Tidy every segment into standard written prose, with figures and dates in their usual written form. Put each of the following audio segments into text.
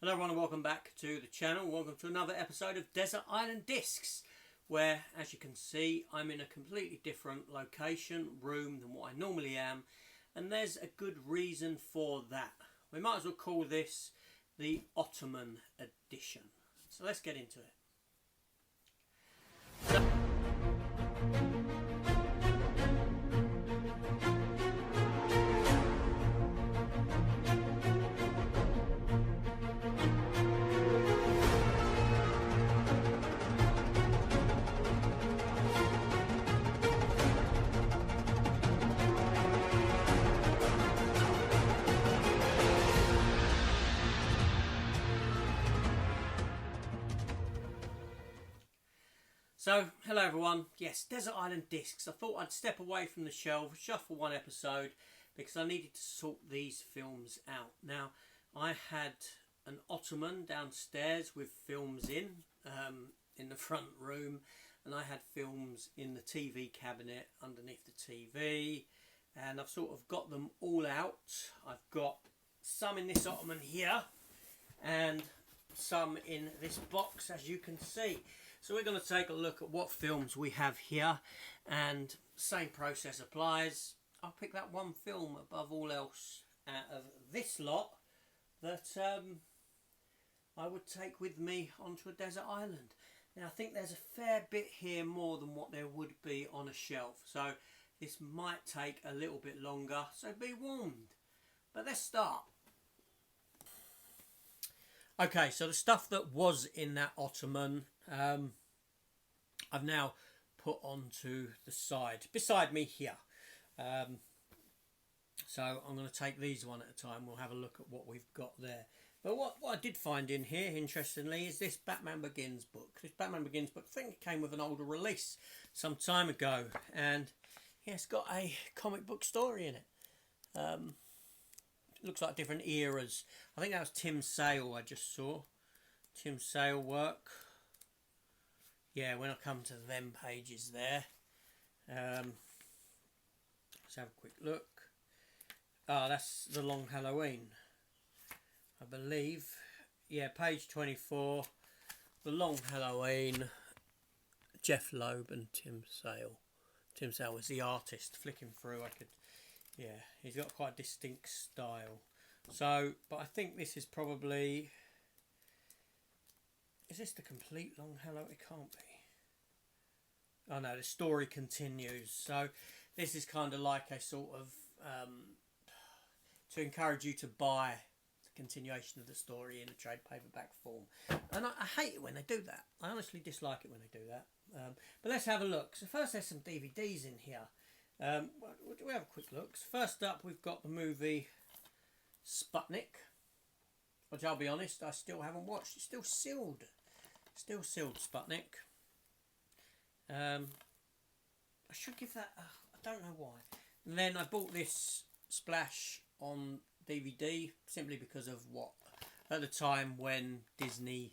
Hello everyone and welcome back to the channel. Welcome to another episode of Desert Island Discs, where, as you can see, I'm in a completely different location, room than what I normally am, and there's a good reason for that. We might as well call this the Ottoman edition. So let's get into it. So, hello everyone. Yes, Desert Island Discs. I thought I'd step away from the shelf just for one episode because I needed to sort these films out. Now, I had an Ottoman downstairs with films in the front room, and I had films in the TV cabinet underneath the TV, and I've sort of got them all out. I've got some in this Ottoman here and some in this box, as you can see. So we're going to take a look at what films we have here, and same process applies. I'll pick that one film above all else out of this lot that I would take with me onto a desert island. Now I think there's a fair bit here more than what there would be on a shelf, so this might take a little bit longer, so be warned. But let's start. Okay, so the stuff that was in that Ottoman, I've now put onto the side, beside me here. So I'm going to take these one at a time. We'll have a look at what we've got there. But what I did find in here, interestingly, is this Batman Begins book. This Batman Begins book, I think it came with an older release some time ago. And yeah, it's got a comic book story in it. Looks like different eras. I think that was Tim Sale I just saw. Tim Sale work. Yeah, when I come to them pages there. Let's have a quick look. Oh, that's The Long Halloween, I believe. Yeah, page 24. The Long Halloween. Jeff Loeb and Tim Sale. Tim Sale was the artist. Flicking through, yeah, he's got quite a distinct style. So, but I think this is probably... Is this the complete Long Halloween? It can't be. Oh no, the story continues. So, this is kind of like a sort of... to encourage you to buy the continuation of the story in a trade paperback form. And I hate it when they do that. I honestly dislike it when they do that. But let's have a look. So first there's some DVDs in here. We'll have a quick look. So first up, we've got the movie Sputnik, which I'll be honest, I still haven't watched. It's still sealed. Still sealed, Sputnik. I should give that... I don't know why. And then I bought this Splash on DVD simply because of what... At the time when Disney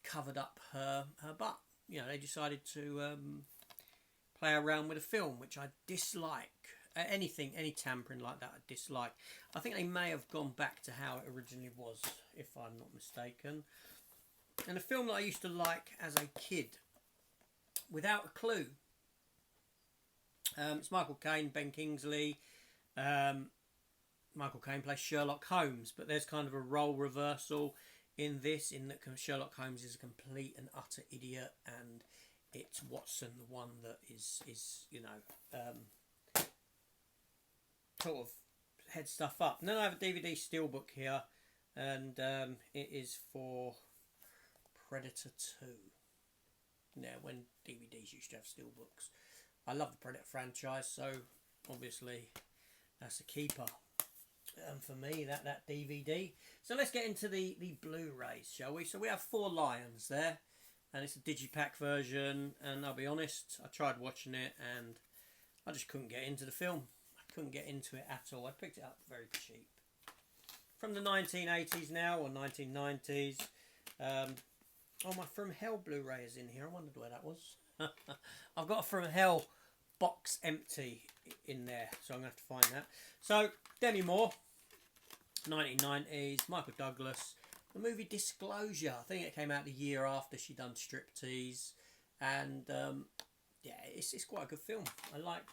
covered up her butt. You know, they decided to... play around with a film, which I dislike. Any tampering like that I dislike. I think they may have gone back to how it originally was, if I'm not mistaken. And a film that I used to like as a kid, Without a Clue. It's Michael Caine, Ben Kingsley. Michael Caine plays Sherlock Holmes, but there's kind of a role reversal in this, in that Sherlock Holmes is a complete and utter idiot, and it's Watson, the one that is you know, sort of heads stuff up. And then I have a DVD steelbook here, and it is for Predator 2. Now, when DVDs used to have steelbooks. I love the Predator franchise, so obviously that's a keeper for me, that DVD. So let's get into the Blu-rays, shall we? So we have 4 Lions there. And it's a digipack version, and I'll be honest, I tried watching it and I just couldn't get into the film. I couldn't get into it at all. I picked it up very cheap. From the 1980s now, or 1990s. Oh, my From Hell Blu-ray is in here. I wondered where that was. I've got a From Hell box empty in there, so I'm going to have to find that. So, Demi Moore, 1990s, Michael Douglas, The movie Disclosure. I think it came out the year after she done Striptease, and yeah, it's quite a good film. I like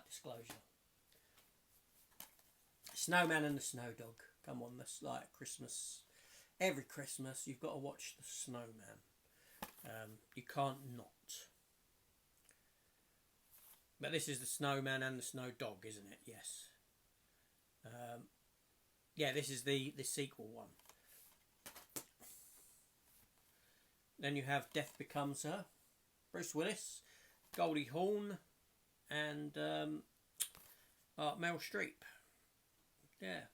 Disclosure. Snowman and the Snow Dog. Come on, that's like Christmas. Every Christmas you've got to watch The Snowman. You can't not. But this is the Snowman and the Snow Dog, isn't it? Yes. Yeah, this is the sequel one. Then you have Death Becomes Her, Bruce Willis, Goldie Hawn, and Meryl Streep. Yeah.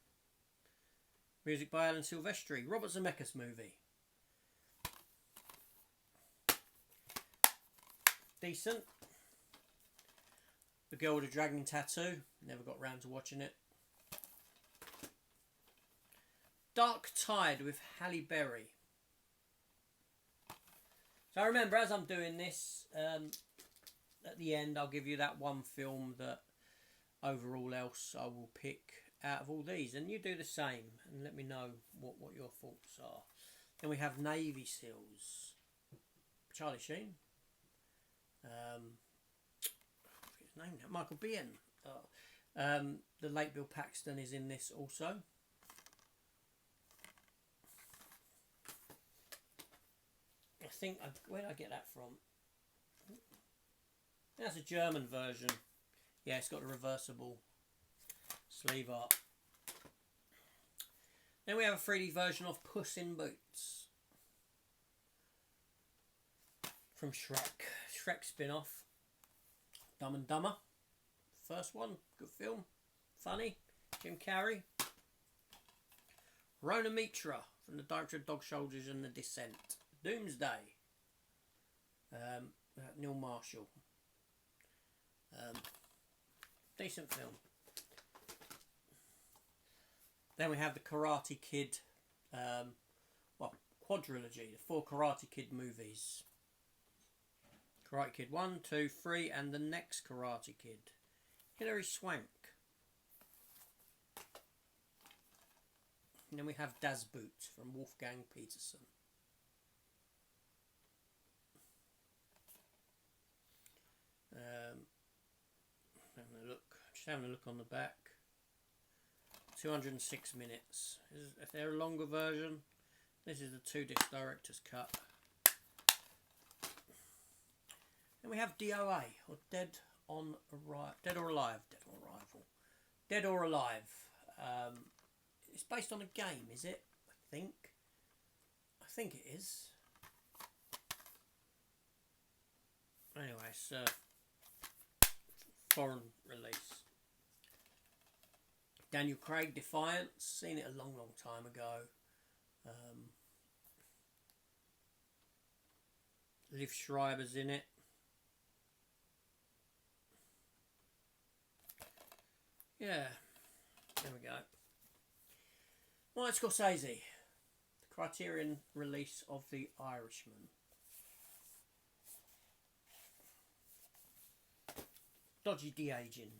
Music by Alan Silvestri. Robert Zemeckis movie. Decent. The Girl with the Dragon Tattoo. Never got round to watching it. Dark Tide with Halle Berry. So remember, as I'm doing this, at the end I'll give you that one film that overall else I will pick out of all these, and you do the same and let me know what your thoughts are. Then we have Navy Seals. Charlie Sheen. His name now, Michael Biehn. The late Bill Paxton is in this also. I think, where did I get that from? That's a German version. Yeah, it's got a reversible sleeve art. Then we have a 3D version of Puss in Boots from Shrek. Shrek spin-off. Dumb and Dumber. First one, good film. Funny. Jim Carrey. Rona Mitra from the director of Dog Soldiers and The Descent. Doomsday. Neil Marshall. Decent film. Then we have the Karate Kid, quadrilogy, the 4 Karate Kid movies. Karate Kid 1, 2, 3, and the next Karate Kid. Hilary Swank. And then we have Das Boot from Wolfgang Peterson. Just having a look on the back. 206 minutes. If they're a longer version, this is the 2-disc director's cut. Then we have DOA, or Dead or Alive. Dead or Alive. It's based on a game, is it? I think it is. Anyway, it's a foreign release. Daniel Craig, Defiance. Seen it a long time ago. Liv Schreiber's in it. Yeah, there we go. Martin Scorsese, the Criterion release of The Irishman. Dodgy de-aging.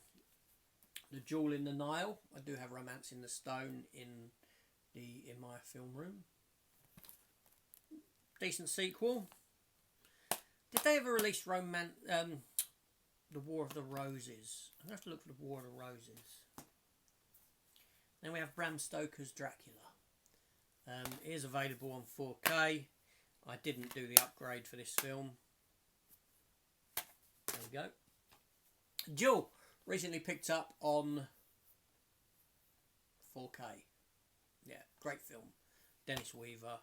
The Jewel in the Nile. I do have Romance in the Stone in my film room. Decent sequel. Did they ever release The War of the Roses? I'm going to have to look for The War of the Roses. Then we have Bram Stoker's Dracula. It is available on 4K. I didn't do the upgrade for this film. There we go. Jewel, recently picked up on 4K. Yeah, great film. Dennis Weaver.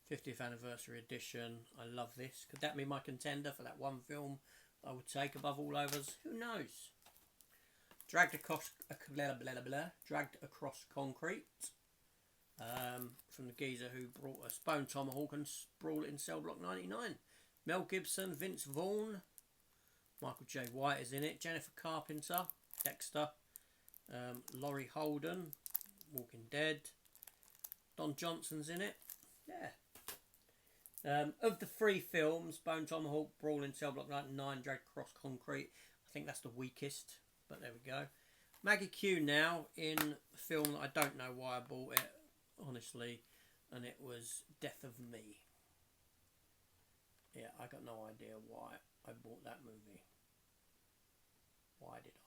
50th anniversary edition. I love this. Could that be my contender for that one film I would take above all others? Who knows? Dragged Across Concrete. From the geezer who brought us Bone Tomahawk and Brawl in Cell Block 99. Mel Gibson, Vince Vaughn. Michael J. White is in it. Jennifer Carpenter, Dexter. Laurie Holden, Walking Dead. Don Johnson's in it. Yeah. Of the 3 films, Bone Tomahawk, Brawl in Cell Block 99, Dragged Across Concrete, I think that's the weakest, but there we go. Maggie Q now in a film that I don't know why I bought it. honestly, and it was Death of Me. Yeah, I got no idea why I bought that movie. Why did I?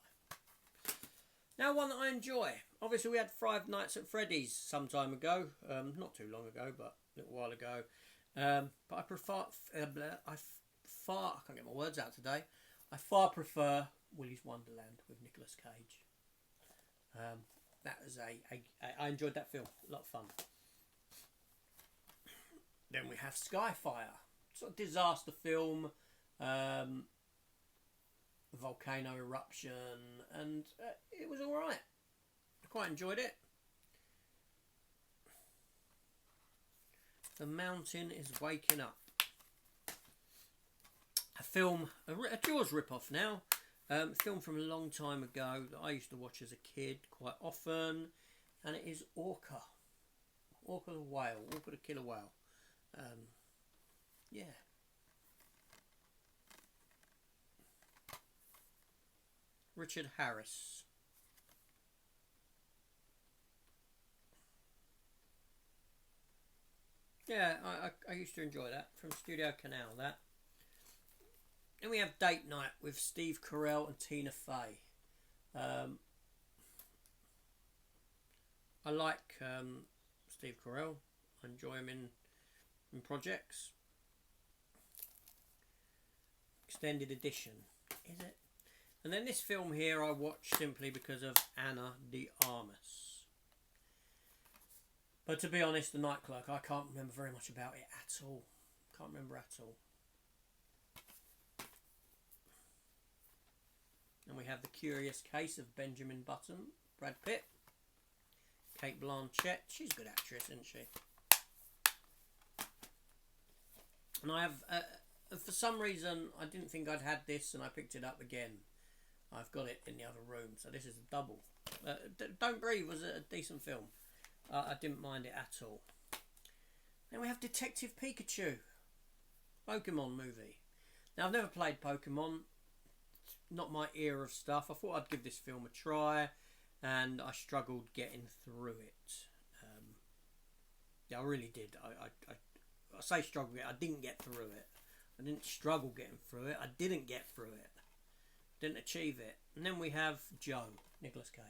Now, one that I enjoy. Obviously, we had Five Nights at Freddy's some time ago. Not too long ago, but a little while ago. But I prefer... I can't get my words out today. I far prefer Willy's Wonderland with Nicolas Cage. That was I enjoyed that film. A lot of fun. Then we have Skyfire. Sort of disaster film. Volcano eruption. And it was alright. I quite enjoyed it. The Mountain is Waking Up. A film, a Jaws rip-off now. A film from a long time ago that I used to watch as a kid quite often. And it is Orca. Orca the whale. Orca the killer whale. Yeah. Richard Harris. Yeah, I used to enjoy that. From Studio Canal, that. And we have Date Night with Steve Carell and Tina Fey. I like Steve Carell. I enjoy him in projects. Extended edition, is it? And then this film here I watched simply because of Ana de Armas. But to be honest, The Night Clerk, I can't remember very much about it at all. Can't remember at all. And we have The Curious Case of Benjamin Button, Brad Pitt. Cate Blanchett, she's a good actress, isn't she? And I have, for some reason, I didn't think I'd had this and I picked it up again. I've got it in the other room, so this is a double. Don't Breathe was a decent film. I didn't mind it at all. Then we have Detective Pikachu. Pokemon movie. Now, I've never played Pokemon. It's not my era of stuff. I thought I'd give this film a try, and I struggled getting through it. Yeah, I really did. I say struggle. I didn't get through it. I didn't struggle getting through it. I didn't get through it. Didn't achieve it. And then we have Joe, Nicolas Cage.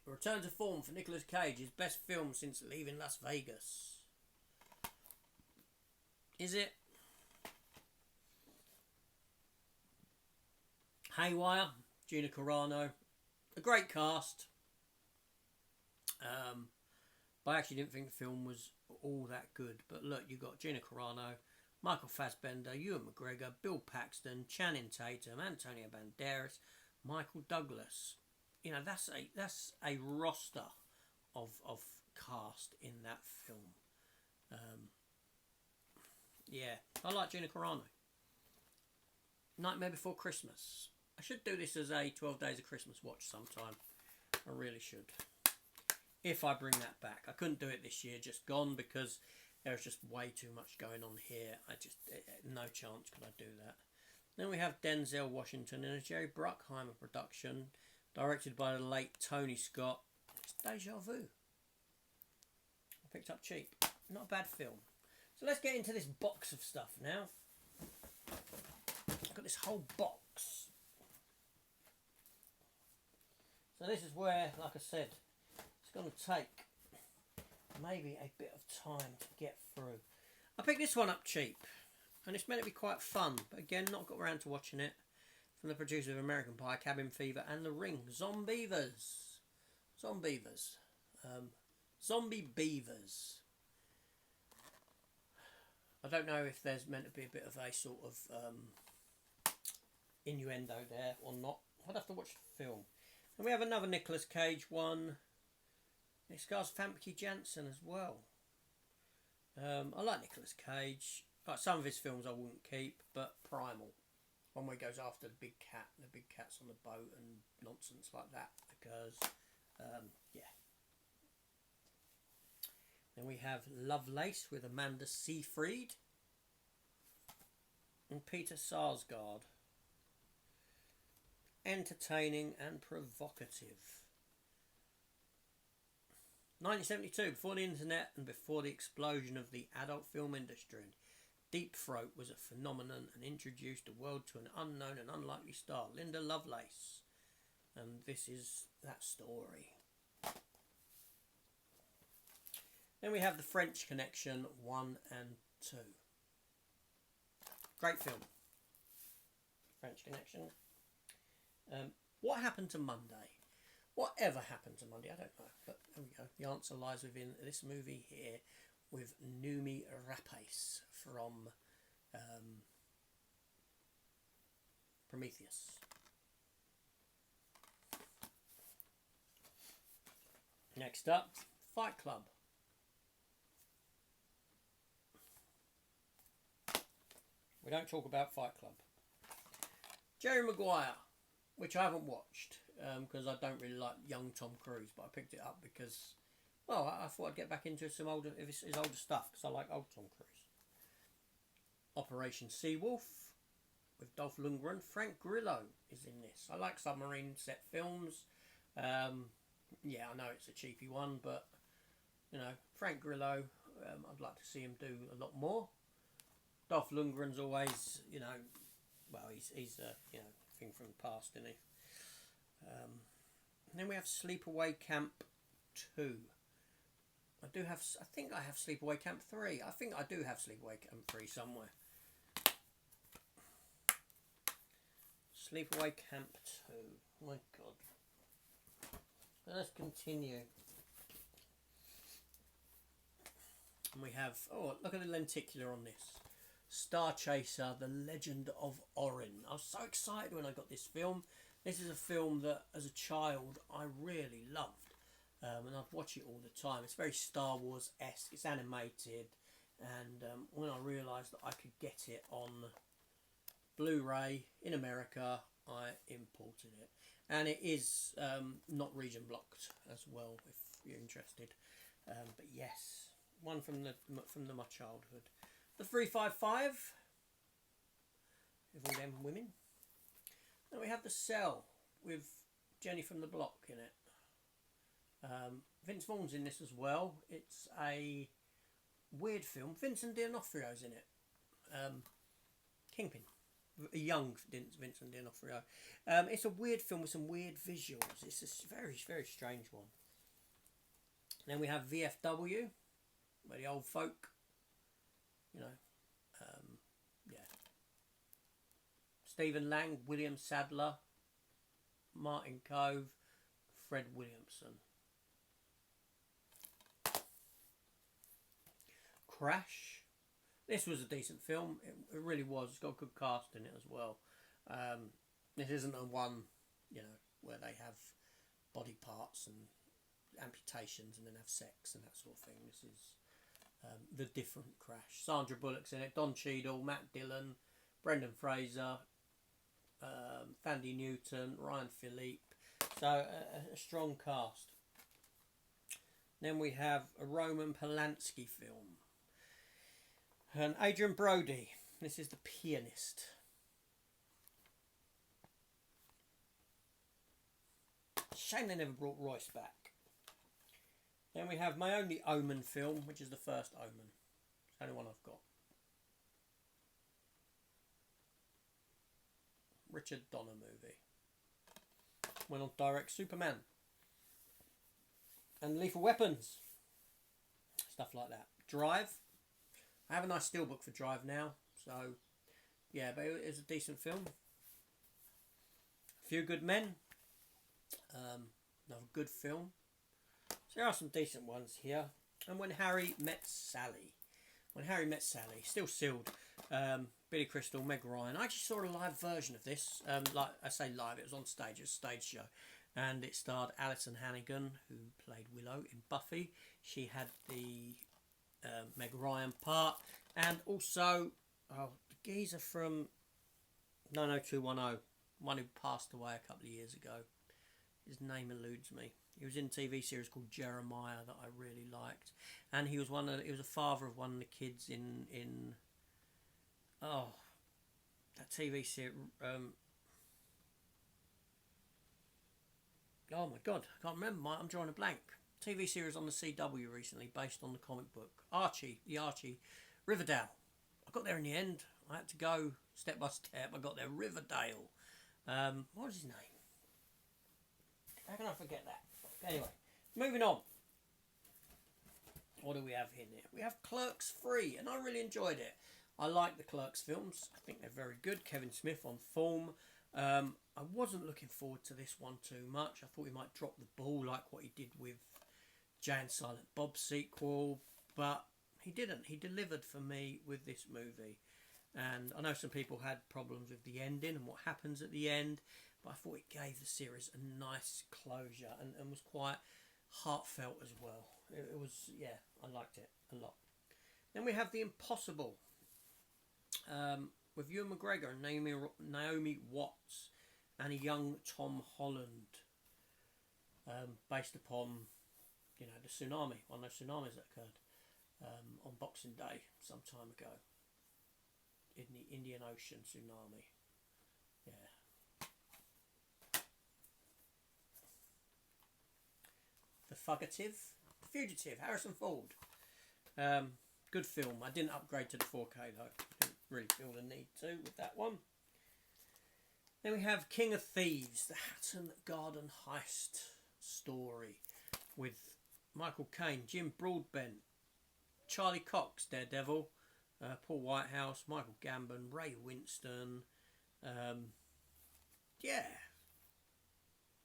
A return to form for Nicolas Cage, his best film since leaving Las Vegas. Is it? Haywire, Gina Carano. A great cast. But I actually didn't think the film was all that good. But look, you got Gina Carano, Michael Fassbender, Ewan McGregor, Bill Paxton, Channing Tatum, Antonio Banderas, Michael Douglas. You know, that's a roster of cast in that film. Yeah, I like Gina Carano. Nightmare Before Christmas. I should do this as a 12 Days of Christmas watch sometime. I really should. If I bring that back. I couldn't do it this year, just gone, because there was just way too much going on here. No chance could I do that. Then we have Denzel Washington in a Jerry Bruckheimer production, directed by the late Tony Scott. It's Deja Vu. I picked up cheap. Not a bad film. So let's get into this box of stuff now. I've got this whole box. So this is where, like I said, it's going to take maybe a bit of time to get through. I picked this one up cheap, and it's meant to be quite fun, but again, not got around to watching it. From the producer of American Pie, Cabin Fever, and The Ring. Zombievers. Zombie Beavers. I don't know if there's meant to be a bit of a sort of innuendo there or not. I'd have to watch the film. And we have another Nicolas Cage one. It stars Famke Janssen as well. I like Nicolas Cage. Like some of his films I wouldn't keep, but Primal. One where he goes after the big cat's on the boat and nonsense like that. Because, yeah. Then we have Lovelace with Amanda Seyfried and Peter Sarsgaard. Entertaining and provocative. 1972, before the internet and before the explosion of the adult film industry, Deep Throat was a phenomenon and introduced the world to an unknown and unlikely star, Linda Lovelace. And this is that story. Then we have The French Connection 1 and 2. Great film. French Connection. What happened to Monday? Whatever happened to Monday, I don't know. But there we go. The answer lies within this movie here with Noomi Rapace from Prometheus. Next up, Fight Club. We don't talk about Fight Club. Jerry Maguire, which I haven't watched because I don't really like young Tom Cruise, but I picked it up because, well, I thought I'd get back into his older stuff because I like old Tom Cruise. Operation Seawolf with Dolph Lundgren. Frank Grillo is in this. I like submarine set films. Yeah, I know it's a cheapy one, but you know, Frank Grillo, I'd like to see him do a lot more. Dolph Lundgren's always, you know, well, he's a thing from the past, isn't he? And then we have Sleepaway Camp 2. I think I have Sleepaway Camp 3. I think I do have Sleepaway Camp 3 somewhere. Sleepaway Camp 2. My God. Let's continue. And we have, oh, look at the lenticular on this. Star Chaser, The Legend of Orin. I was so excited when I got this film. This is a film that, as a child, I really loved. And I'd watch it all the time. It's very Star Wars-esque. It's animated. And when I realised that I could get it on Blu-ray in America, I imported it. And it is not region blocked as well, if you're interested. But yes, one from my childhood. The 355 with all them women. Then we have The Cell with Jenny from the Block in it. Vince Vaughn's in this as well. It's a weird film. Vincent D'Onofrio's in it. Kingpin. A young Vincent D'Onofrio. It's a weird film with some weird visuals. It's a very, very strange one. Then we have VFW, where the old folk, you know, yeah. Stephen Lang, William Sadler, Martin Cove, Fred Williamson. Crash. This was a decent film. It really was. It's got a good cast in it as well. This isn't a one, you know, where they have body parts and amputations and then have sex and that sort of thing. This is the different Crash. Sandra Bullock's in it. Don Cheadle, Matt Dillon, Brendan Fraser, Thandie Newton, Ryan Phillippe. So a strong cast. Then we have a Roman Polanski film. And Adrian Brody. This is The Pianist. Shame they never brought Royce back. Then we have my only Omen film, which is the first Omen. It's the only one I've got. Richard Donner movie. Went on to direct Superman. And Lethal Weapons. Stuff like that. Drive. I have a nice steelbook for Drive now. So, yeah, but it was a decent film. A Few Good Men. Another good film. So there are some decent ones here. And When Harry Met Sally. When Harry Met Sally. Still sealed. Billy Crystal, Meg Ryan. I actually saw a live version of this. Like I say live, it was on stage. It was a stage show. And it starred Alison Hannigan, who played Willow in Buffy. She had the Meg Ryan part. And also, the geezer from 90210. One who passed away a couple of years ago. His name eludes me. He was in a TV series called Jeremiah that I really liked, and he was a father of one of the kids in that TV series. Oh my God, I can't remember. I'm drawing a blank. TV series on the CW recently based on the comic book Archie, the Archie, Riverdale. I got there in the end. I had to go step by step. I got there, Riverdale. What was his name? How can I forget that? Anyway, moving on. What do we have here? We have Clerks 3, and I really enjoyed it. I like the Clerks films. I think they're very good. Kevin Smith on form. I wasn't looking forward to this one too much. I thought he might drop the ball like what he did with Jay and Silent Bob sequel, but he didn't. He delivered for me with this movie. And I know some people had problems with the ending and what happens at the end, but I thought it gave the series a nice closure and was quite heartfelt as well. It was, yeah, I liked it a lot. Then we have The Impossible, with Ewan McGregor and Naomi Watts and a young Tom Holland, based upon, you know, the tsunami, one of those tsunamis that occurred on Boxing Day some time ago in the Indian Ocean tsunami. Yeah. The Fugitive, Harrison Ford. Good film. I didn't upgrade to the 4K though. Didn't really feel the need to with that one. Then we have King of Thieves, the Hatton Garden heist story with Michael Caine, Jim Broadbent, Charlie Cox, Daredevil, Paul Whitehouse, Michael Gambon, Ray Winston. Yeah.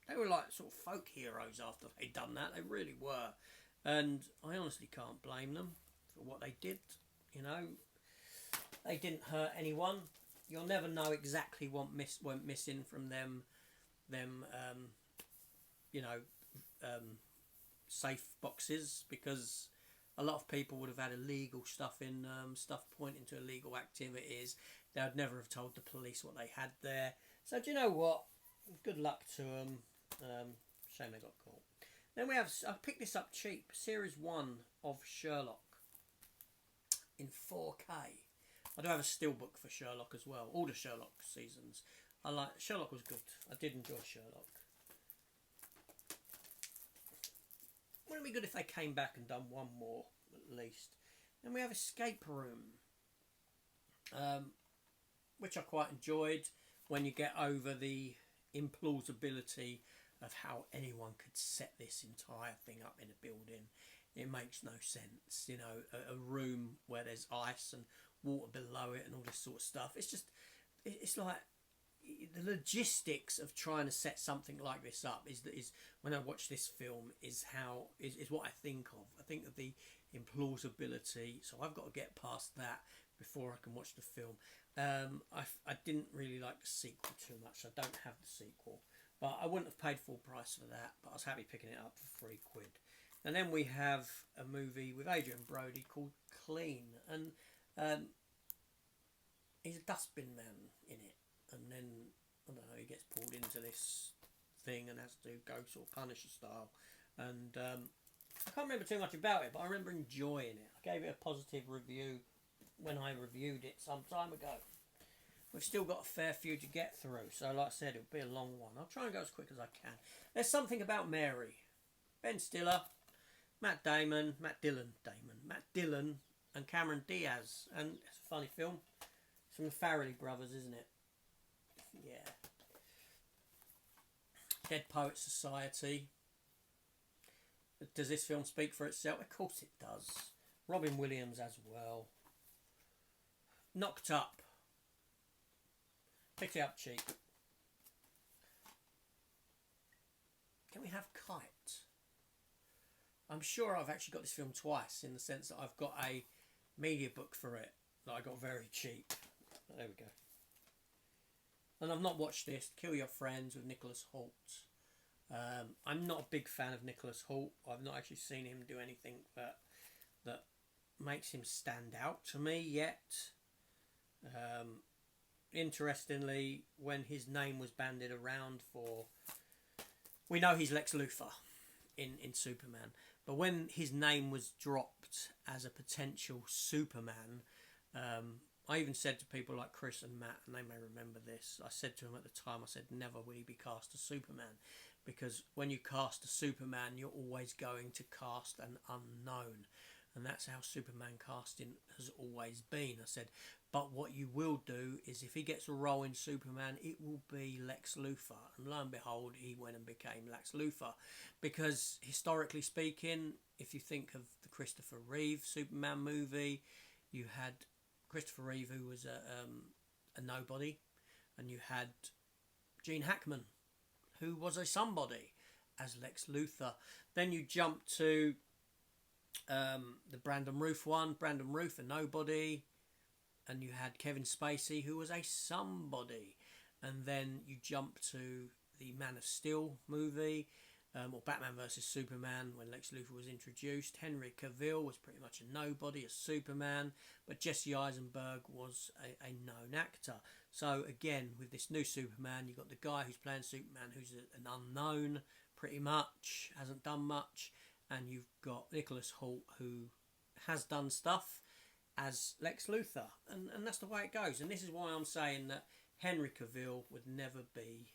They were like sort of folk heroes after they'd done that. They really were. And I honestly can't blame them for what they did. You know, they didn't hurt anyone. You'll never know exactly what went missing from them safe boxes, because a lot of people would have had illegal stuff in them, stuff pointing to illegal activities. They would never have told the police what they had there. So do you know what? Good luck to them. Shame they got caught. Then we have, I picked this up cheap, Series 1 of Sherlock in 4K. I do have a steelbook for Sherlock as well. All the Sherlock seasons. Sherlock was good. I did enjoy Sherlock. Wouldn't it be good if they came back and done one more at least? Then we have Escape Room, which I quite enjoyed. When you get over the implausibility of how anyone could set this entire thing up in a building, it makes no sense. You know, a room where there's ice and water below it and all this sort of stuff. It's like the logistics of trying to set something like this up is when I watch this film is what I think of. I think of the implausibility, so I've got to get past that before I can watch the film. I didn't really like the sequel too much. I don't have the sequel, but I wouldn't have paid full price for that, but I was happy picking it up for £3. And then we have a movie with Adrian Brody called Clean, and he's a dustbin man in it, and then I don't know, he gets pulled into this thing and has to go sort of Punisher style, and I can't remember too much about it, but I remember enjoying it. I gave it a positive review when I reviewed it some time ago. We've still got a fair few to get through, so like I said, it'll be a long one. I'll try and go as quick as I can. There's Something About Mary. Ben Stiller, Matt Dillon, and Cameron Diaz. And it's a funny film. It's from the Farrelly brothers, isn't it? Yeah. Dead Poets Society. Does this film speak for itself? Of course it does. Robin Williams as well. Knocked Up. Picked it up cheap. Can we have Kite? I'm sure I've actually got this film twice, in the sense that I've got a media book for it that I got very cheap. There we go. And I've not watched this, Kill Your Friends with Nicholas Hoult. I'm not a big fan of Nicholas Hoult. I've not actually seen him do anything that makes him stand out to me yet. Interestingly, when his name was bandied around for... We know he's Lex Luthor in Superman. But when his name was dropped as a potential Superman... I even said to people like Chris and Matt, and they may remember this, I said to them at the time, I said, never will he be cast as Superman. because when you cast a Superman, you're always going to cast an unknown, and that's how Superman casting has always been. I said, but what you will do is if he gets a role in Superman, it will be Lex Luthor, and lo and behold, he went and became Lex Luthor, because historically speaking, if you think of the Christopher Reeve Superman movie, you had Christopher Reeve, who was a nobody, and you had Gene Hackman, who was a somebody, as Lex Luthor. Then you jump to the Brandon Routh one, Brandon Routh, a nobody, and you had Kevin Spacey, who was a somebody. And then you jump to the Man of Steel movie, or Batman vs Superman, when Lex Luthor was introduced. Henry Cavill was pretty much a nobody as Superman, but Jesse Eisenberg was a known actor. So again, with this new Superman, you've got the guy who's playing Superman, who's an unknown, pretty much, hasn't done much, and you've got Nicholas Hoult, who has done stuff as Lex Luthor, and that's the way it goes. And this is why I'm saying that Henry Cavill would never be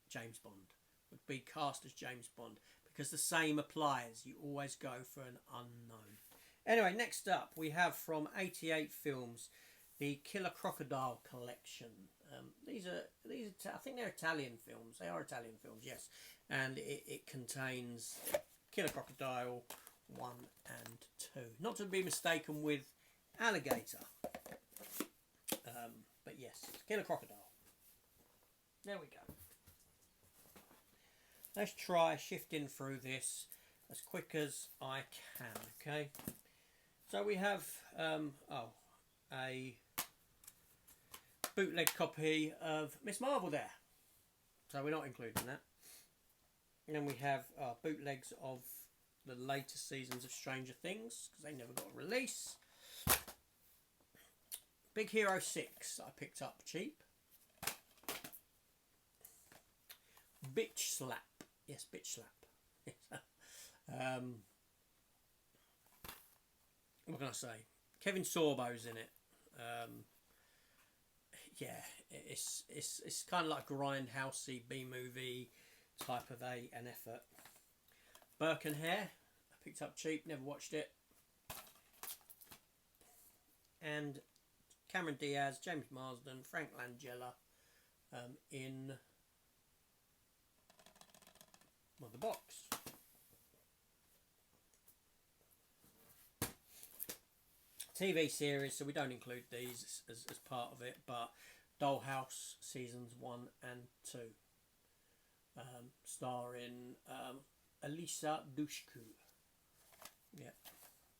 James Bond, would be cast as James Bond, because the same applies. You always go for an unknown. Anyway, next up we have from 88 Films the Killer Crocodile collection. These are I think they're Italian films. They are Italian films, yes, and it contains Killer Crocodile 1 and 2, not to be mistaken with Alligator. But yes, Killer Crocodile. There we go. Let's try shifting through this as quick as I can, okay? So we have a bootleg copy of Miss Marvel there. So we're not including that. And then we have bootlegs of the later seasons of Stranger Things, because they never got a release. Big Hero 6 that I picked up cheap. Bitch Slap. Yes, Bitch Slap. What can I say? Kevin Sorbo's in it. Yeah, it's kind of like a grindhousey B-movie type of an effort. Burke and Hare, I picked up cheap, never watched it. And Cameron Diaz, James Marsden, Frank Langella in the box. TV series, so we don't include these as part of it, but Dollhouse seasons 1 and 2, starring Elisa Dushku. Yeah,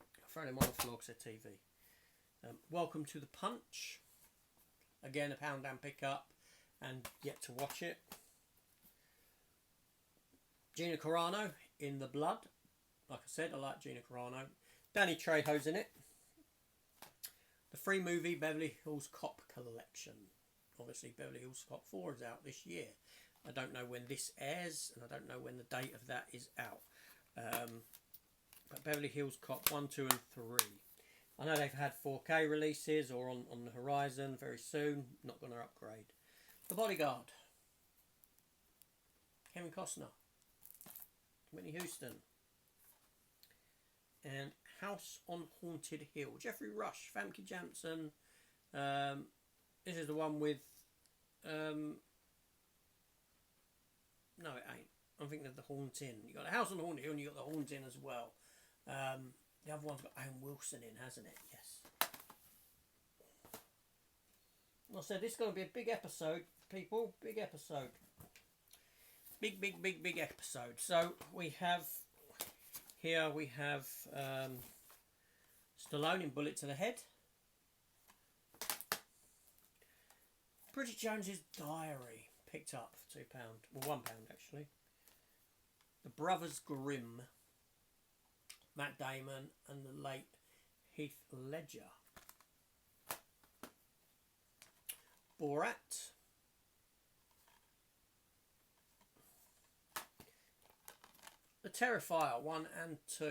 I'll throw them on the floor because they're TV. Welcome to the Punch. Again, a pound and pick up, and yet to watch it. Gina Carano in The Blood. Like I said, I like Gina Carano. Danny Trejo's in it. The free movie Beverly Hills Cop collection. Obviously, Beverly Hills Cop 4 is out this year. I don't know when this airs, and I don't know when the date of that is out. But Beverly Hills Cop 1, 2 and 3. I know they've had 4K releases or on the horizon very soon. Not going to upgrade. The Bodyguard. Kevin Costner. Whitney Houston. And House on Haunted Hill. Jeffrey Rush. Famke Janssen. This is the one with... no, it ain't. I'm thinking of The Haunting. You got a House on Haunted Hill and you got The Haunting as well. The other one's got Owen Wilson in, hasn't it? Yes. Well, I said this is going to be a big episode, people. Big episode. Big episode. So we have here Stallone in Bullet to the Head. Bridget Jones's Diary, picked up for £2. Well, £1 actually. The Brothers Grimm. Matt Damon and the late Heath Ledger. Borat. The Terrifier 1 and 2. I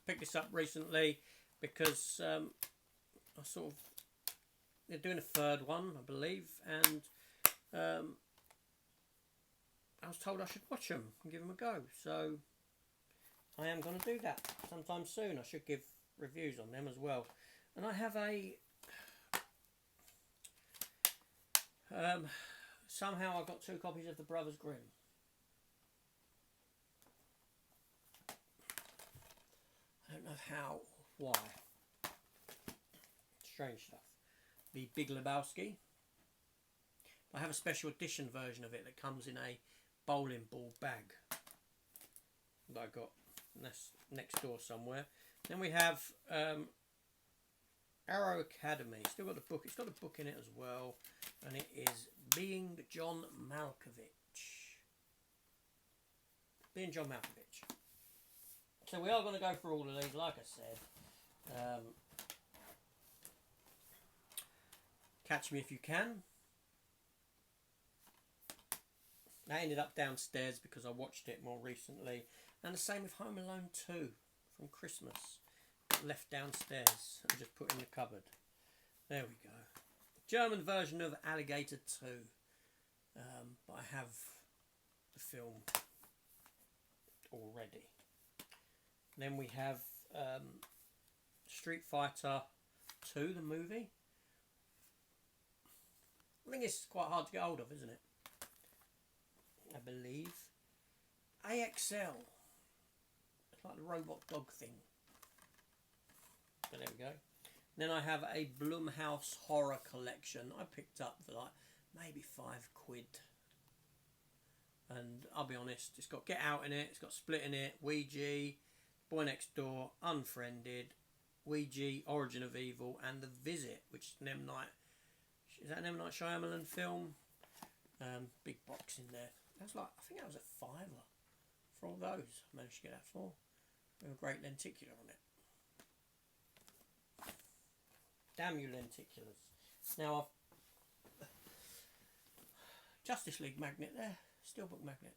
picked this up recently because they're doing a third one, I believe, and I was told I should watch them and give them a go. So I am going to do that sometime soon. I should give reviews on them as well. And I have a... somehow I got 2 copies of The Brothers Grimm. I don't know how, why. Strange stuff. The Big Lebowski. I have a special edition version of it that comes in a bowling ball bag that I got next door somewhere. Then we have Arrow Academy. Still got the book. It's got a book in it as well, and it is Being John Malkovich. Being John Malkovich. So we are going to go through all of these, like I said. Catch Me If You Can. That ended up downstairs because I watched it more recently. And the same with Home Alone 2 from Christmas. Left downstairs and just put in the cupboard. There we go. German version of Alligator 2. But I have the film already. Then we have Street Fighter 2, the movie. I think it's quite hard to get hold of, isn't it? I believe. AXL. It's like the robot dog thing. But there we go. Then I have a Blumhouse horror collection I picked up for like maybe £5. And I'll be honest, it's got Get Out in it, it's got Split in it, Ouija, Boy Next Door, Unfriended, Ouija, Origin of Evil, and The Visit, which is an M. Night. Is that an M. Night Shyamalan film? Big box in there. That's like, I think that was a £5 for all those. I managed to get that for. With a great lenticular on it. Damn you lenticulars. Now I've Justice League magnet there. Steelbook magnet.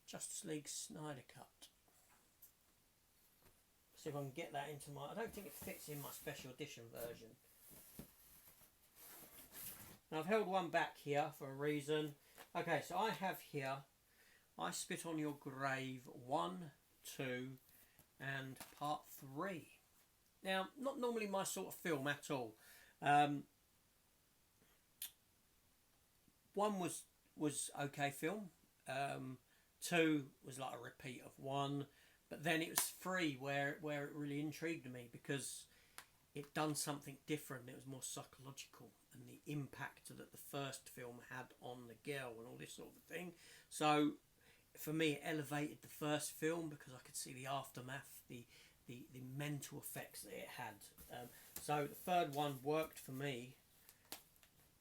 Justice League Snyder Cut. See if I can get that into my... I don't think it fits in my special edition version. Now I've held one back here for a reason. Okay, so I have here I Spit on Your Grave 1, 2 and part 3. Now, not normally my sort of film at all. One was okay film. 2 was like a repeat of 1. But then it was 3 where it really intrigued me because it done something different. It was more psychological, and the impact that the first film had on the girl and all this sort of thing. So for me, it elevated the first film because I could see the aftermath, the mental effects that it had. So the third one worked for me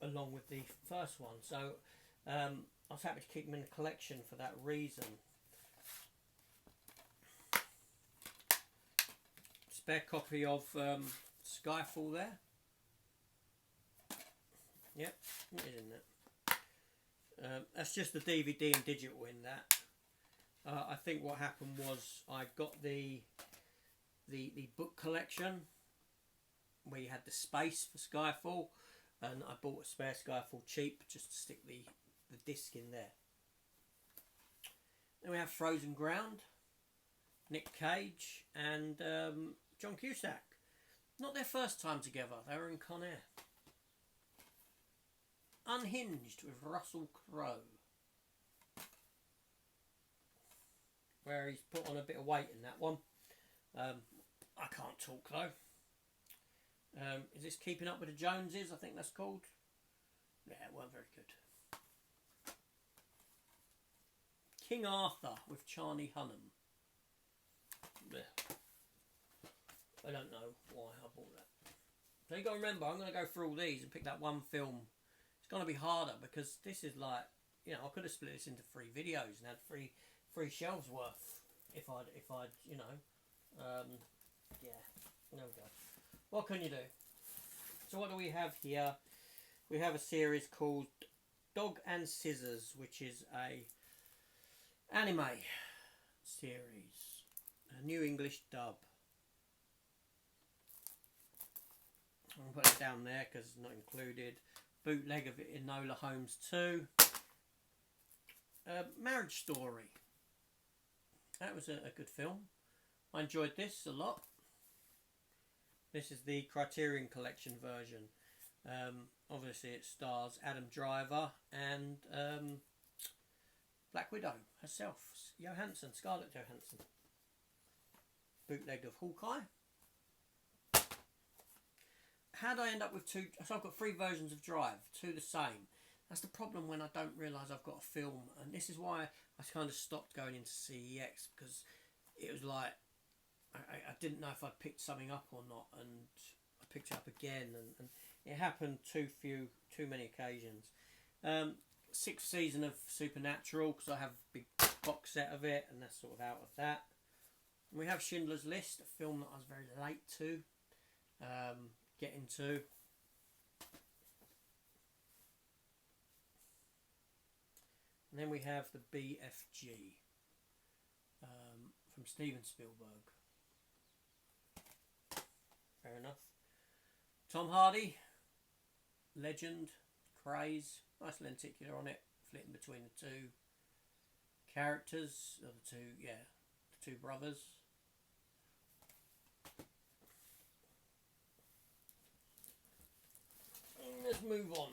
along with the first one. So I was happy to keep them in the collection for that reason. Spare copy of Skyfall there. Yep, it is in there. That's just the DVD and digital in that. I think what happened was I got the book collection where you had the space for Skyfall, and I bought a spare Skyfall cheap just to stick the disc in there. Then we have Frozen Ground, Nick Cage and John Cusack. Not their first time together, they were in Con Air. Unhinged with Russell Crowe, where he's put on a bit of weight in that one. I can't talk though. Is this Keeping Up with the Joneses? I think that's called. Yeah, it weren't very good. King Arthur with Charlie Hunnam. Blech. I don't know why I bought that. So you got to remember, I'm going to go through all these and pick that one film. It's going to be harder because this is like, you know, I could have split this into 3 videos and had three shelves worth if I'd you know. Yeah, there we go. What can you do? So what do we have here? We have a series called Dog and Scissors, which is a anime series, a new English dub. I'll put it down there because it's not included. Bootleg of it, Enola Holmes 2. Marriage Story. That was a good film. I enjoyed this a lot. This is the Criterion Collection version. Obviously it stars Adam Driver and Black Widow herself, Johansson, Scarlett Johansson. Bootleg of Hawkeye. How did I end up with two? So I've got 3 versions of Drive, 2 the same. That's the problem when I don't realise I've got a film, and this is why I kind of stopped going into CEX, because it was like I didn't know if I'd picked something up or not, and I picked it up again, and it happened too many occasions. 6th season of Supernatural, because I have a big box set of it, and that's sort of out of that. And we have Schindler's List, a film that I was very late to get into. And then we have the BFG from Steven Spielberg. Fair enough. Tom Hardy, legend, craze, nice lenticular on it, flitting between the 2 characters, or the 2 brothers. Let's move on.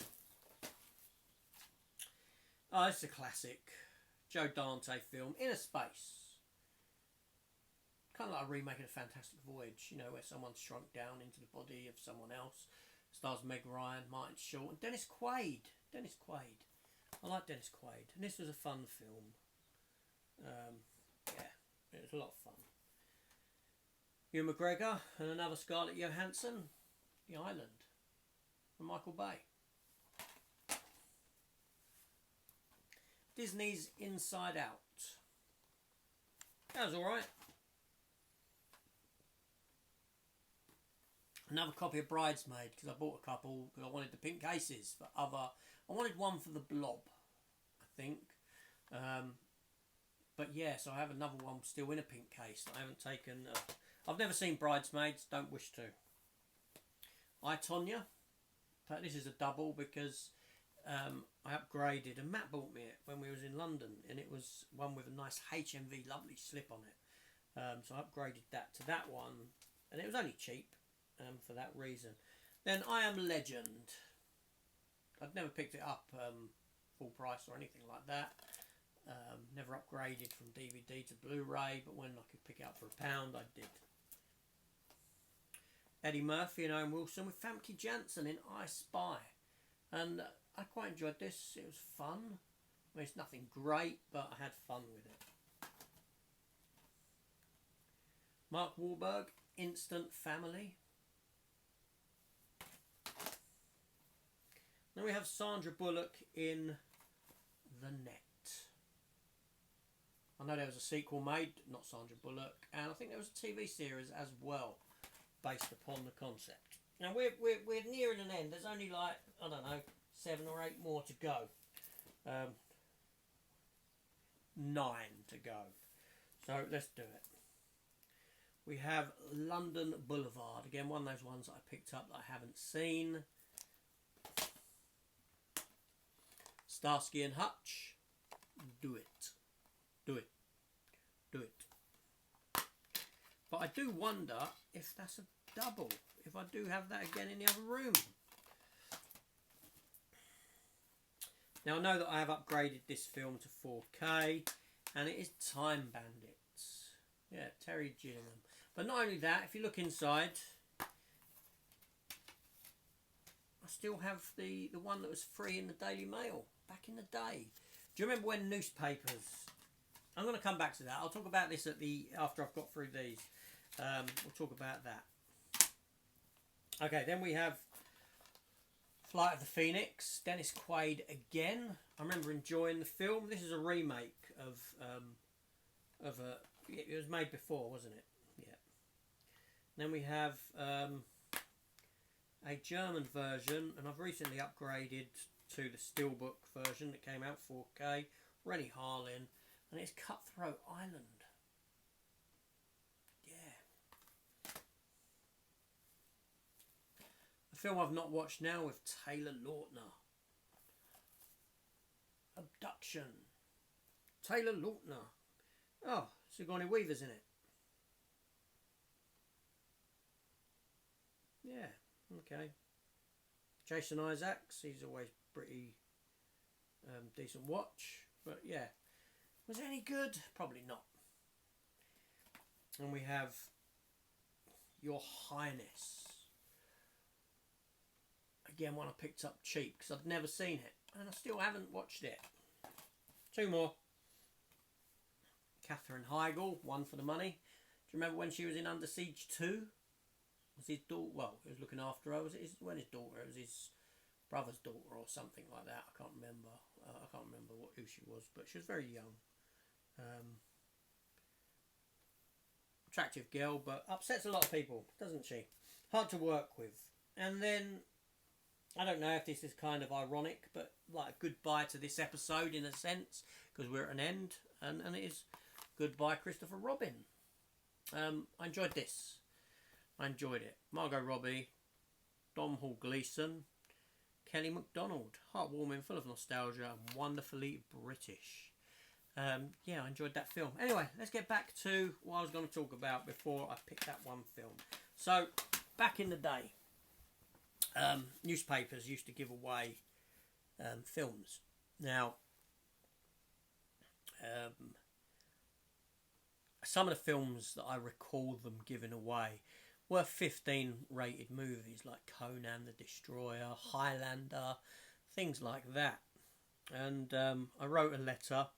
Oh, it's a classic Joe Dante film, Inner Space. Kind of like a remake of The Fantastic Voyage, you know, where someone's shrunk down into the body of someone else. Stars Meg Ryan, Martin Short, and Dennis Quaid. I like Dennis Quaid, and this was a fun film. Yeah, it was a lot of fun. Ewan McGregor and another Scarlett Johansson, The Island, from Michael Bay. Disney's Inside Out. That was alright. Another copy of Bridesmaid, because I bought a couple because I wanted the pink cases for other. I wanted one for the Blob, I think. But yeah, so I have another one still in a pink case that I haven't taken. I've never seen Bridesmaids, don't wish to. I, Tonya. But this is a double because I upgraded, and Matt bought me it when we was in London, and it was one with a nice HMV lovely slip on it. So I upgraded that to that one, and it was only cheap for that reason. Then I Am Legend. I'd never picked it up full price or anything like that. Never upgraded from DVD to Blu-ray, but when I could pick it up for £1, I did. Eddie Murphy and Owen Wilson with Famke Janssen in I Spy. And I quite enjoyed this. It was fun. I mean, it's nothing great, but I had fun with it. Mark Wahlberg, Instant Family. Then we have Sandra Bullock in The Net. I know there was a sequel made, not Sandra Bullock, and I think there was a TV series as well, based upon the concept. Now we're nearing an end. There's only like, I don't know, 7 or 8 more to go. 9 to go. So let's do it. We have London Boulevard. Again, one of those ones that I picked up that I haven't seen. Starsky and Hutch. Do it. Do it. Do it. But I do wonder if that's a double. If I do have that again in the other room. Now I know that I have upgraded this film to 4K. And it is Time Bandits. Yeah, Terry Gilliam. But not only that, if you look inside, I still have the one that was free in the Daily Mail back in the day. Do you remember when newspapers... I'm going to come back to that. I'll talk about this after I've got through these. We'll talk about that. Okay, then we have Flight of the Phoenix. Dennis Quaid again. I remember enjoying the film. This is a remake of a... It was made before, wasn't it? Yeah. Then we have a German version, and I've recently upgraded to the Steelbook version that came out 4K. Rennie Harlin, and it's Cutthroat Island. Yeah. A film I've not watched now with Taylor Lautner. Abduction. Taylor Lautner. Oh, Sigourney Weaver's in it. Yeah, okay. Jason Isaacs, he's always pretty decent watch. But yeah, was it any good? Probably not. And we have Your Highness. Again, one I picked up cheap because I've never seen it. And I still haven't watched it. Two more. Katherine Heigl, one for the money. Do you remember when she was in Under Siege 2? Was his daughter, well, he was looking after her. Was it his daughter? It was his brother's daughter or something like that. I can't remember. I can't remember who she was, but she was very young. Attractive girl, but upsets a lot of people, doesn't she? Hard to work with. And then, I don't know if this is kind of ironic, but like a goodbye to this episode in a sense, because we're at an end, and it is goodbye Christopher Robin. I enjoyed this. I enjoyed it. Margot Robbie, Domhnall Gleeson, Kelly MacDonald. Heartwarming, full of nostalgia, and wonderfully British. Yeah, I enjoyed that film. Anyway, let's get back to what I was going to talk about before I picked that one film. So, back in the day, newspapers used to give away films. Now, some of the films that I recall them giving away were 15 rated movies like Conan the Destroyer, Highlander, things like that. And I wrote a letter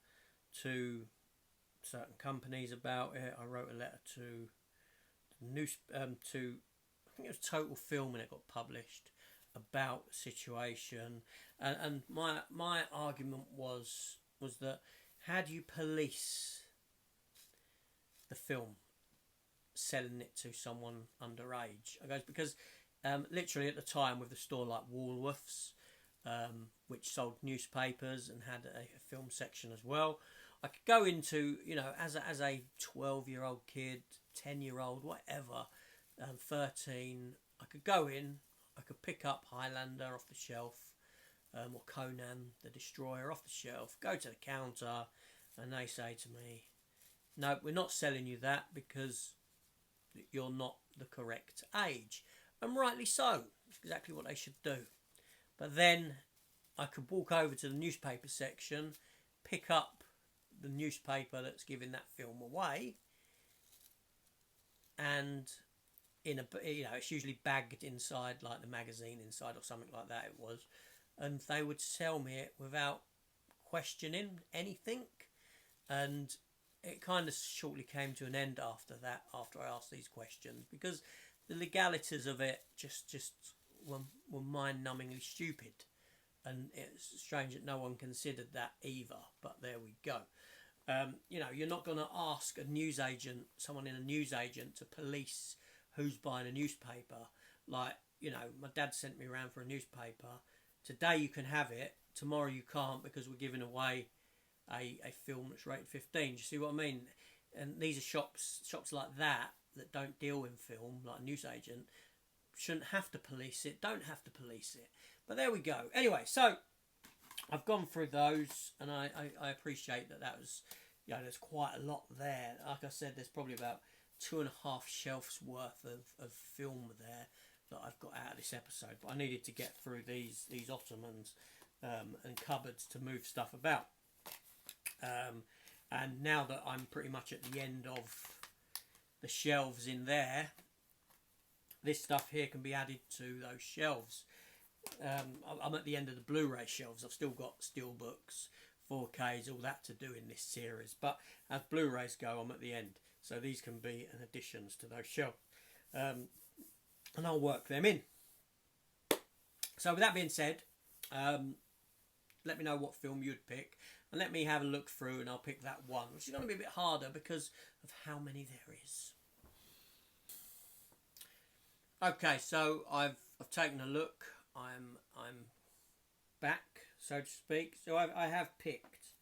to certain companies about it. I wrote a letter to I think it was Total Film, and it got published about the situation. And my argument was that how do you police the film selling it to someone underage? I goes, because literally at the time with the store like Woolworths, which sold newspapers and had a film section as well, I could go into, as a 12-year-old kid, 10-year-old, whatever, 13, I could go in, I could pick up Highlander off the shelf, or Conan the Destroyer off the shelf, go to the counter, and they say to me, no, we're not selling you that because you're not the correct age. And rightly so. It's exactly what they should do. But then I could walk over to the newspaper section, pick up the newspaper that's giving that film away, and it's usually bagged inside, like the magazine inside or something like that it was, and they would sell me it without questioning anything. And it kind of shortly came to an end after that, after I asked these questions, because the legalities of it just were mind-numbingly stupid. And it's strange that no one considered that either, but there we go. You're not going to ask someone in a newsagent to police who's buying a newspaper. Like, my dad sent me around for a newspaper. Today you can have it, tomorrow you can't because we're giving away a film that's rated 15. Do you see what I mean? And these are shops like that don't deal in film, like a newsagent, shouldn't have to police it, don't have to police it. But there we go. Anyway, so I've gone through those, and I appreciate that was, there's quite a lot there. Like I said, there's probably about 2.5 shelves worth of film there that I've got out of this episode. But I needed to get through these ottomans and cupboards to move stuff about. And now that I'm pretty much at the end of the shelves in there, this stuff here can be added to those shelves. I'm at the end of the Blu-ray shelves. I've still got steelbooks, 4Ks, all that to do in this series. But as Blu-rays go, I'm at the end. So these can be an additions to those shelves. And I'll work them in. So with that being said, let me know what film you'd pick. And let me have a look through, and I'll pick that one, which is going to be a bit harder because of how many there is. Okay, so I've taken a look. I'm back, so to speak. So I have picked.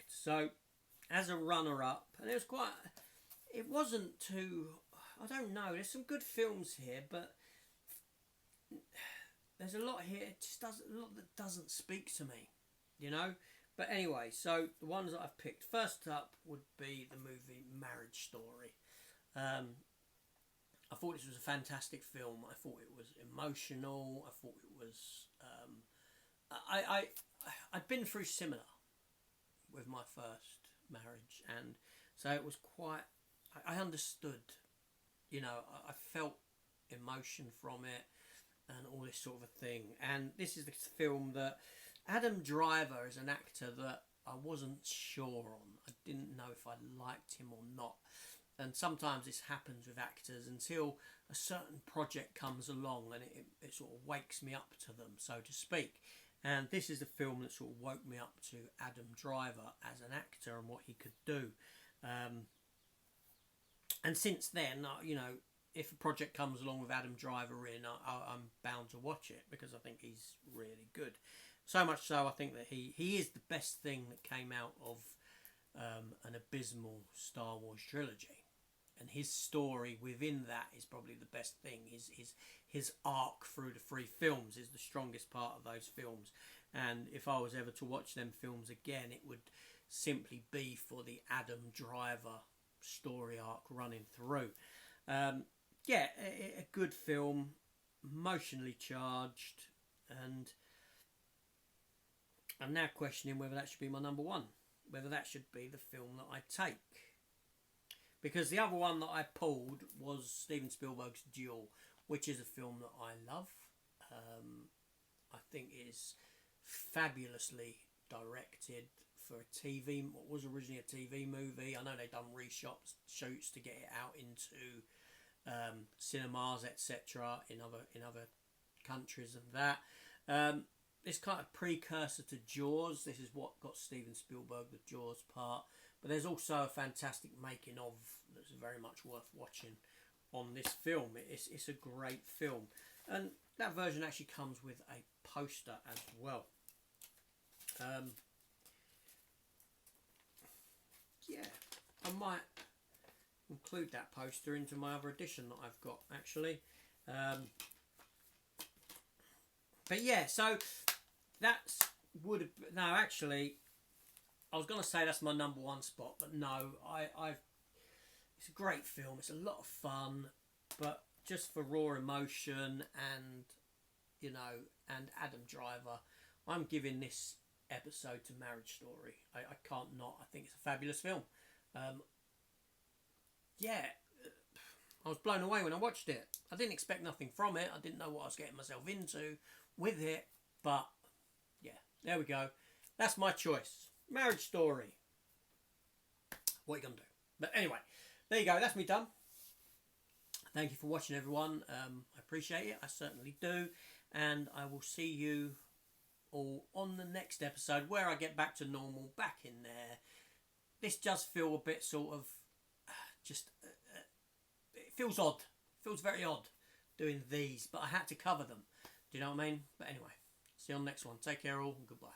So as a runner-up, and it wasn't too. I don't know. There's some good films here, but there's a lot here. A lot that doesn't speak to me, But anyway, so the ones that I've picked, first up would be the movie Marriage Story. I thought this was a fantastic film. I thought it was emotional. I thought it was. I'd been through similar with my first marriage, and so it was quite. I understood, you know, I felt emotion from it, and all this sort of a thing. And this is the film that Adam Driver is an actor that I wasn't sure on. I didn't know if I liked him or not. And sometimes this happens with actors until a certain project comes along and it sort of wakes me up to them, so to speak. And this is the film that sort of woke me up to Adam Driver as an actor and what he could do. And since then, you know, if a project comes along with Adam Driver in, I'm bound to watch it because I think he's really good. So much so, I think that he is the best thing that came out of an abysmal Star Wars trilogy. And his story within that is probably the best thing. His arc through the 3 films is the strongest part of those films. And if I was ever to watch them films again, it would simply be for the Adam Driver story arc running through. Yeah, a good film, emotionally charged, and I'm now questioning whether that should be my number 1, whether that should be the film that I take. Because the other one that I pulled was Steven Spielberg's Duel, which is a film that I love. I think it is fabulously directed for a TV, what was originally a TV movie. I know they've done shoots to get it out into cinemas, etc. in other countries and that. This kind of precursor to Jaws. This is what got Steven Spielberg the Jaws part. But there's also a fantastic making of that's very much worth watching on this film. It's a great film. And that version actually comes with a poster as well. Yeah, I might include that poster into my other edition that I've got, actually. But yeah, so that's actually, I was going to say that's my number 1 spot, but no, it's a great film. It's a lot of fun, but just for raw emotion and, you know, and Adam Driver, I'm giving this episode to Marriage Story. I can't not. I think it's a fabulous film. Yeah, I was blown away when I watched it. I didn't expect nothing from it. I didn't know what I was getting myself into with it, but yeah, there we go. That's my choice. Marriage Story. What are you going to do? But anyway, there you go. That's me done. Thank you for watching, everyone. I appreciate it. I certainly do. And I will see you all on the next episode where I get back to normal, back in there. This does feel a bit sort of it feels odd. It feels very odd doing these, but I had to cover them. Do you know what I mean? But anyway, see you on the next one. Take care all and goodbye.